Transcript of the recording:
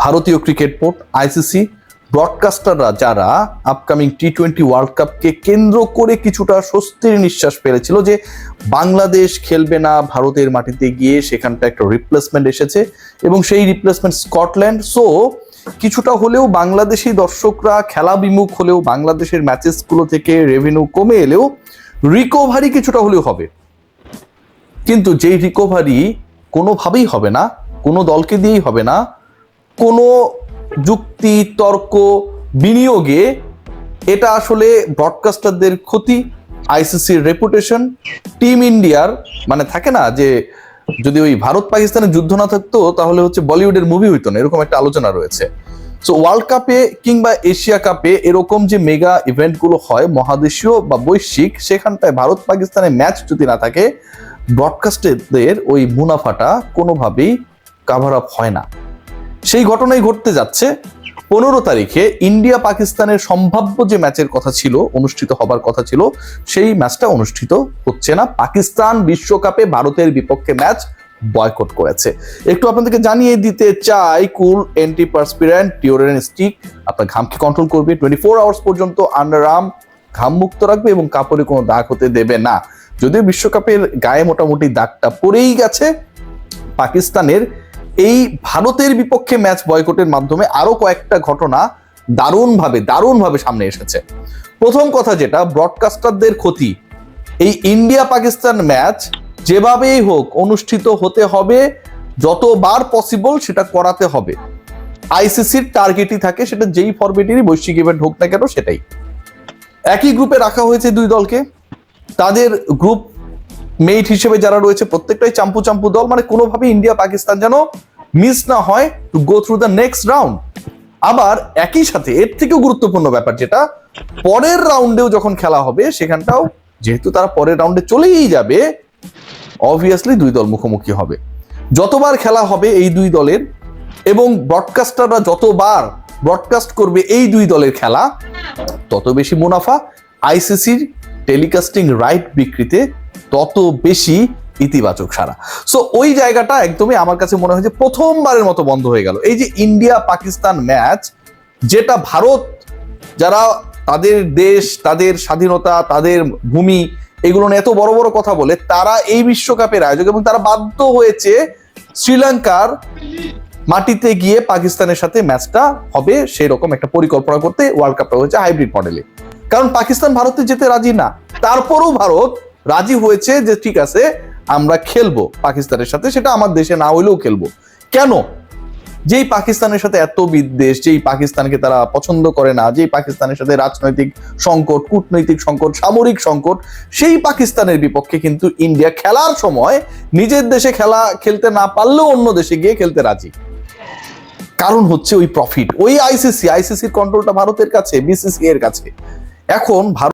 ভারতীয় cricket board, ICC, ব্রডকাস্টাররা যারা upcoming টি-20 world কাপকে কেন্দ্র করে কিছুটা স্বস্তির নিঃশ্বাস ফেলেছিল যে বাংলাদেশ খেলবে না ভারতের মাটিতে গিয়ে, সেখানটা একটা রিপ্লেসমেন্ট এসেছে এবং সেই রিপ্লেসমেন্ট স্কটল্যান্ড। সো কিছুটা হলেও বাংলাদেশি দর্শকরা খেলা বিমুখ হলেও, বাংলাদেশের ম্যাচেসগুলো থেকে রেভিনিউ কমে এলেও রিকভারি কিছুটা হলেও হবে। কিন্তু যেই রিকভারি কোনোভাবেই হবে না, কোনো দলকে দিয়েই হবে না, কোনো যুক্তি তর্ক বিনিয়োগে, এটা আসলে ব্রডকাস্টারদের ক্ষতি, আইসিসির রেপুটেশন, টিম ইন্ডিয়ার, মানে থাকে না যে যদি ওই ভারত পাকিস্তানের যুদ্ধ না থাকতো তাহলে হচ্ছে বলিউডের মুভি হইতো না, এরকম একটা আলোচনা রয়েছে। সো ওয়ার্ল্ড কাপে কিংবা এশিয়া কাপে এরকম যে মেগা ইভেন্টগুলো হয় মহাদেশীয় বা বৈশ্বিক, সেখানটায় ভারত পাকিস্তানের ম্যাচ যদি না থাকে ব্রডকাস্টারদের ওই মুনাফাটা কোনোভাবেই কাভার আপ হয় না। সেই ঘটনাই ঘটতে যাচ্ছে। 15 তারিখে ইন্ডিয়া পাকিস্তানের সম্ভাব্য যে ম্যাচের কথা ছিল, অনুষ্ঠিত হবার কথা ছিল, সেই ম্যাচটা অনুষ্ঠিত হচ্ছে না। পাকিস্তান বিশ্বকাপে ভারতের বিপক্ষে ম্যাচ বয়কট করেছে। একটু আপনাদেরকে জানিয়ে দিতে চাই, কুল অ্যান্টিপারস্পিরেন্ট ডিওডোরেন্ট স্টিক আপনার ঘামকে কন্ট্রোল করবে, 24 আওয়ার্স পর্যন্ত আন্ডারআর্ম ঘাম মুক্ত রাখবে এবং কাপড়ে কোনো দাগ হতে দেবে না। যদিও বিশ্বকাপের গায়ে মোটামুটি দাগটা পড়েই গেছে, পাকিস্তানের এই ভারতের বিপক্ষে ম্যাচ বয়কটের মাধ্যমে আরো কয়েকটা ঘটনা দারুণভাবে সামনে এসেছে। প্রথম কথা যেটা, ব্রডকাস্টারদের ক্ষতি, এই ইন্ডিয়া পাকিস্তান ম্যাচ যেভাবেই হোক অনুষ্ঠিত হতে হবে, যতবার পসিবল সেটা করাতে হবে। আইসিসির টার্গেটই থাকে, সেটা যেই ফরম্যাটেরই বৈশ্বিক ইভেন্ট হোক না কেন সেটাই। একই গ্রুপে রাখা হয়েছে দুই দলকে, তাদের গ্রুপ মেট হিসেবে যারা রয়েছে প্রত্যেকটাই চাম্পু দল, মানে কোনোভাবে ইন্ডিয়া পাকিস্তান যেন মিস না হয় to go through the next round. আবার একই সাথে এর থেকেও গুরুত্বপূর্ণ ব্যাপার যেটা, পরের রাউন্ডেও যখন খেলা হবে সেখানটাও যেহেতু তারা পরের রাউন্ডে চলেই যাবে, অবভিয়াসলি দুই দল মুখোমুখি হবে। যতবার খেলা হবে এই দুই দলের এবং ব্রডকাস্টাররা যতবার ব্রডকাস্ট করবে এই দুই দলের খেলা, তত বেশি মুনাফা। আইসিসির টেলিকাস্টিং রাইট বিক্রিতে তত বেশি ইতিবাচক সারা। সো ওই জায়গাটা একদমই আমার কাছে মনে হয় যে প্রথমবারের মতো বন্ধ হয়ে গেল। এই যে ইন্ডিয়া পাকিস্তান ম্যাচ, যেটা ভারত, যারা তাদের দেশ, তাদের স্বাধীনতা, তাদের ভূমি, এগুলো নিয়ে এত বড় বড় কথা বলে, তারা এই বিশ্বকাপের আয়োজক এবং তারা বাধ্য হয়েছে শ্রীলঙ্কার মাটিতে গিয়ে পাকিস্তানের সাথে ম্যাচটা হবে সেই রকম একটা পরিকল্পনা করতে। ওয়ার্ল্ড কাপটা হয়েছে হাইব্রিড মডেলে, কারণ পাকিস্তান ভারতে যেতে রাজি না, তারপরেও ভারত রাজি হয়েছে যে ঠিক আছে আমরা খেলবো পাকিস্তানের সাথে, সেটা আমার দেশে না হইলেও খেলবো। কেন? যেই পাকিস্তানের সাথে এত বিদ্বেষ, যেই পাকিস্তানকে তারা পছন্দ করে না, যেই পাকিস্তানের সাথে রাজনৈতিক সংকট, কূটনৈতিক সংকট, সামরিক সংকট, সেই পাকিস্তানের বিপক্ষে কিন্তু ইন্ডিয়া খেলার সময় নিজের দেশে খেলতে না পারলেও অন্য দেশে গিয়ে খেলতে রাজি। কারণ হচ্ছে ওই প্রফিট, ওই আইসিসির কন্ট্রোলটা ভারতের কাছে, বিসিসিআই এর কাছে। এখন ভারত